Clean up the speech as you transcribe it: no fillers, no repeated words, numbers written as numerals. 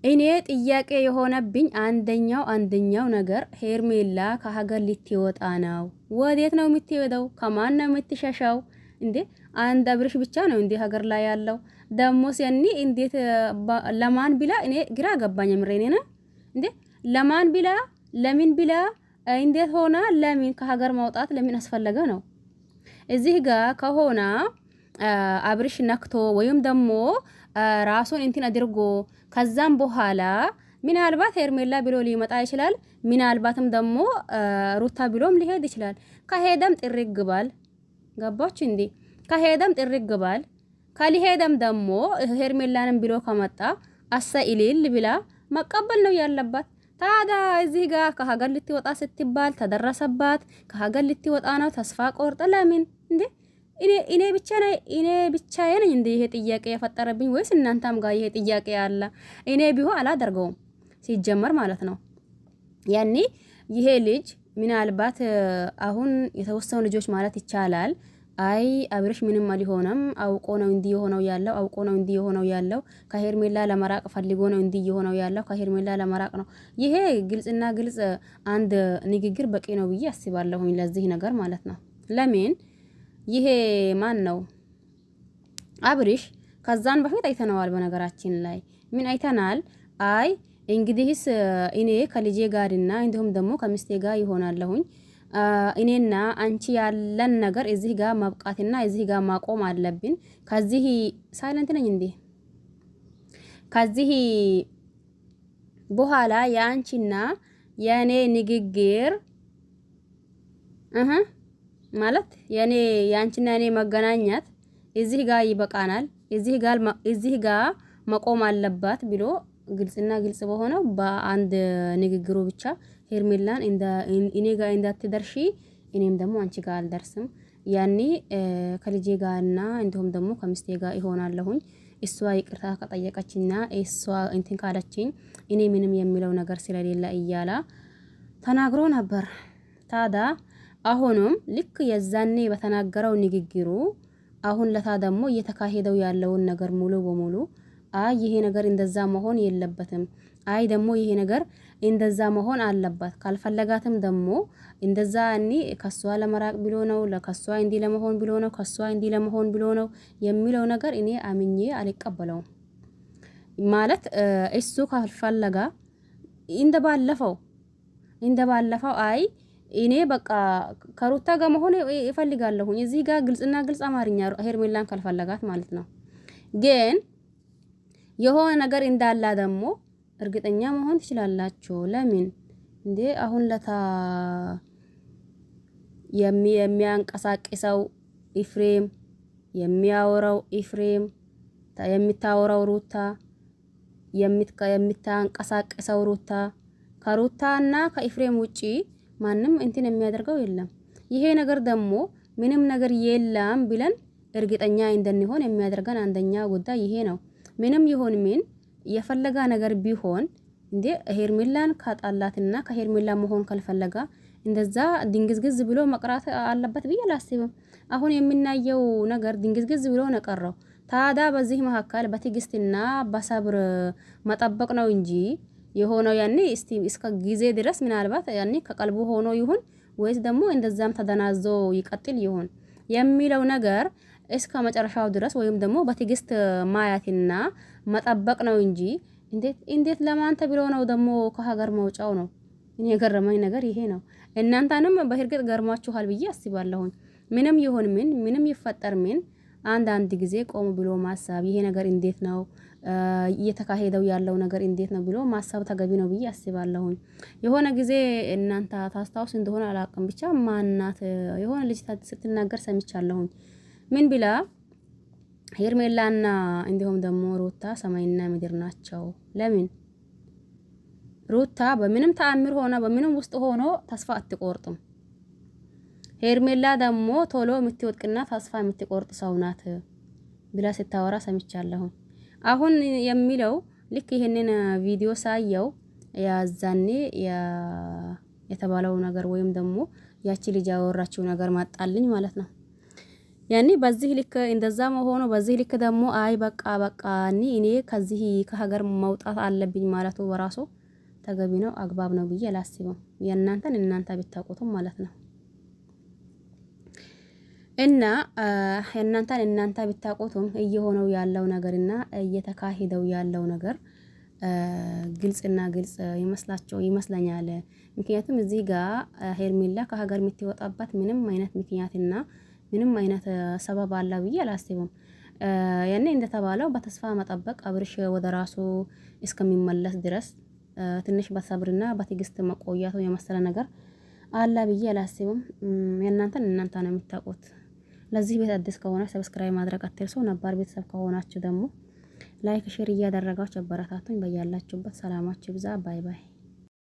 እኔ ጥያቄ የሆነብኝ አንደኛው ነገር ሄርሜላ ከሀገር ልትወጣ ነው። ወዴት ነው የምትሄደው? ከማን ነው የምትሸሻው? እንዴ አንድ አብርሽ ብቻ ነው እንዴ ሀገር ላይ ያለው? ደሞስ ያኒ እንዴት ለማን ቢላ? እኔ ግራ ገባኝ። ምሬኔ ነው እንዴ ለማን ቢላ? ለምን ቢላ? እንዴት ሆና? ለምን ከሀገር ማውጣት ለምን አስፈለገ ነው? እዚህ ጋር ከሆነ አብርሽ ነክቶ ወይም ደግሞ ራሱን እንትን አድርጎ ከዛም በኋላ ምናልባት ሄርሜላ ብሎ ሊመጣ ይችላል። ምናልባትም ደግሞ ሩታ ብሎም ሊሄድ ይችላል። ከሄደም ጥሪ ግባል። ገባች እንዴ? ከሄደም ጥሪ ግባል። ካልሄደም ደግሞ ሄርሜላንም ብሎ ከመጣ አሰኢሊል ብላ መቀበል ነው ያለባት። ታዲያ እዚህ ጋር ከሀገር ልትወጣ ስትባል ተደረሰባት። ከሀገር ልትወጣ ነው ተስፋ ቆርጠ ለምን እንዴ? እኔ ብቻዬ ነኝ እንዴ ይሄ ጥያቄ የፈጠረብኝ ወይስ እናንተም ጋር ይሄ ጥያቄ አለ? እኔ ቢሆን አላደርገውም ሲጀመር ማለት ነው። ያኔ ይሄ ልጅ ምናልባት አሁን የተወሰኑ ልጆች ማለት ይቻላል አይ አብርሽ ምንም አልሆነም አውቆ ነው እንዲህ የሆነው ያለው አውቆ ነው እንዲህ የሆነው ያለው ከሄርሜላ ለመራቅ ፈልጎ ነው እንዲህ የሆነው ያለው ከሄርሜላ ለመራቅ ነው። ይሄ ግልጽና ግልጽ አንድ ንግግር በቂ ነው ብዬ አስባለሁኝ ለዚህ ነገር ማለት ነው። ለምን ይሄ ማን ነው አብርሽ ከዛን በፊት አይተነዋል። በነገራችን ላይ ምን አይተናል? አይ እንግዲህስ እኔ ከልጄ ጋርና እንዲሁም ደግሞ ከሚስቴ ጋር ይሆናለሁኝ እኔና አንቺ ያለን ነገር እዚህ ጋር ማብቃትና እዚህ ጋር ማቆም አለብን። ከዚህ ሳይለንት ነኝ እንዴ? ከዚህ በኋላ የአንቺና የኔ ንግግር ማለት የአንቺና የኔ መገናኘት እዚህ ጋር ይበቃናል፣ እዚህ ጋር መቆም አለባት ብሎ ግልጽና ግልጽ በሆነው በአንድ ንግግሩ ብቻ ሄርሜላን እኔ ጋር እንዳትደርሺ እኔም ደግሞ አንቺ ጋር አልደርስም። ያኔ ከልጄ ጋርና እንዲሁም ደግሞ ከሚስቴ ጋር ይሆናለሁኝ። እሷ ይቅርታ ከጠየቀችና እሷ እንትን ካለችኝ እኔ ምንም የሚለው ነገር ስለሌለ እያላ ተናግሮ ነበር። ታዳ አሁንም ልክ የዛኔ በተናገረው ንግግሩ አሁን ለታ ደግሞ እየተካሄደው ያለውን ነገር ሙሉ በሙሉ አይ ይሄ ነገር እንደዛ መሆን የለበትም፣ አይ ደግሞ ይሄ ነገር እንደዛ መሆን አለባት፣ ካልፈለጋትም ደግሞ እንደዛ እኔ ከሷ ለመራቅ ብሎ ነው፣ ለከሷ እንዲ ለመሆን ብሎ ነው፣ ከሷ እንዲ ለመሆን ብሎ ነው የሚለው ነገር እኔ አምኜ አልቀበለውም። ማለት እሱ ካልፈለጋ እንደባለፈው አይ እኔ በቃ ከሩታ ጋር መሆን ይፈልጋለሁ። እዚህ ጋር ግልጽና ግልጽ አማርኛ ሄርሜላን ካልፈለጋት ማለት ነው። ግን የሆነ ነገር እንዳላ ደግሞ እርግጠኛ መሆን ትችላላችሁ። ለምን እንዴ አሁን ለታ የሚያንቀሳቅሰው ኢፍሬም፣ የሚያወራው ኢፍሬም፣ የሚታወራው ሩታ፣ የምታንቀሳቅሰው ሩታ፣ ከሩታና ከኢፍሬም ውጪ ማንም እንትን የሚያደርገው የለም። ይሄ ነገር ደግሞ ምንም ነገር የለም ብለን እርግጠኛ እንደንሆን የሚያደርገን አንደኛ ጉዳይ ይሄ ነው። ምንም ይሁን ምን የፈለጋ ነገር ቢሆን እንዴ ሄርሜላን ካጣላትና ከሄርሜላ መሆን ካልፈለጋ እንደዛ ድንግዝግዝ ብሎ መቅራት አለበት ብዬ አላስብም። አሁን የምናየው ነገር ድንግዝግዝ ብሎ ነው ቀረው። ታዳ በዚህ መካከል በትዕግስትና በሰብር መጠበቅ ነው እንጂ የሆነው ያኔ እስከ ጊዜ ድረስ ምናልባት ያኔ ከቀልቡ ሆኖ ይሁን ወይስ ደግሞ እንደዛም ተደናዞ ይቀጥል ይሁን የሚለው ነገር እስከ መጨረሻው ድረስ ወይም ደግሞ በትዕግስት ማያትና መጠበቅ ነው እንጂ እንዴት ለማን ተብሎ ነው ደግሞ ከሀገር መውጫው ነው። እኔ የገረመኝ ነገር ይሄ ነው። እናንተንም በእርግጥ ገርማችኋል ብዬ አስባለሁኝ። ምንም ይሁን ምንም ይፈጠር አንዳንድ ጊዜ ቆም ብሎ ማሰብ ይሄ ነገር እንዴት ነው እየተካሄደው ያለው ነገር እንዴት ነው ብሎ ማሰብ ተገቢ ነው ብዬ አስባለሁኝ። የሆነ ጊዜ እናንተ ታስታውስ እንደሆነ አላውቅም፣ ብቻ ማናት የሆነ ልጅ ስትናገር ሰምቻለሁኝ። ምን ብላ ሄርሜላና እንዲሁም ደግሞ ሩታ ሰማይና ምድር ናቸው። ለምን ሩታ በምንም ተአምር ሆነ በምንም ውስጥ ሆኖ ተስፋ አትቆርጥም። ሄርሜላ ደግሞ ቶሎ የምትወድቅና ተስፋ የምትቆርጥ ሰው ናት ብላ ስታወራ ሰምቻለሁ። አሁን የሚለው ልክ ይሄንን ቪዲዮ ሳየው ያዛኔ የተባለው ነገር ወይም ደግሞ ያቺ ልጅ ያወራችው ነገር ማጣልኝ ማለት ነው። ያኔ በዚህ ልክ እንደዛ መሆኑ በዚህ ልክ ደግሞ አይ በቃ እኔ ከዚህ ከሀገር መውጣት አለብኝ ማለቱ በራሱ ተገቢ ነው አግባብ ነው ብዬ አላስብም። እናንተ ብታውቁትም ማለት ነው። እና እናንተ ብታውቁትም እየሆነው ያለው ነገርና እየተካሄደው ያለው ነገር ግልጽና ግልጽ ይመስለኛል። ምክንያቱም እዚህ ጋር ሄርሜላ ከሀገር የምትወጣበት ምንም አይነት ምክንያትና ምንም አይነት ሰበብ አለ ብዬ አላስብም። ያኔ እንደተባለው በተስፋ መጠበቅ አብርሽ ወደ ራሱ እስከሚመለስ ድረስ ትንሽ በሰብርና በትዕግስት መቆያቱ የመሰለ ነገር አለ ብዬ አላስብም። እናንተ ነው የምታውቁት። ለዚህ ቤት አዲስ ከሆነ ሰብስክራይብ ማድረግ አትርሱ። ነባር ቤተሰብ ከሆናችሁ ደግሞ ላይክ ሼር እያደረጋችሁ አበረታቱኝ። በያላችሁበት ሰላማችሁ ይብዛ። ባይ ባይ።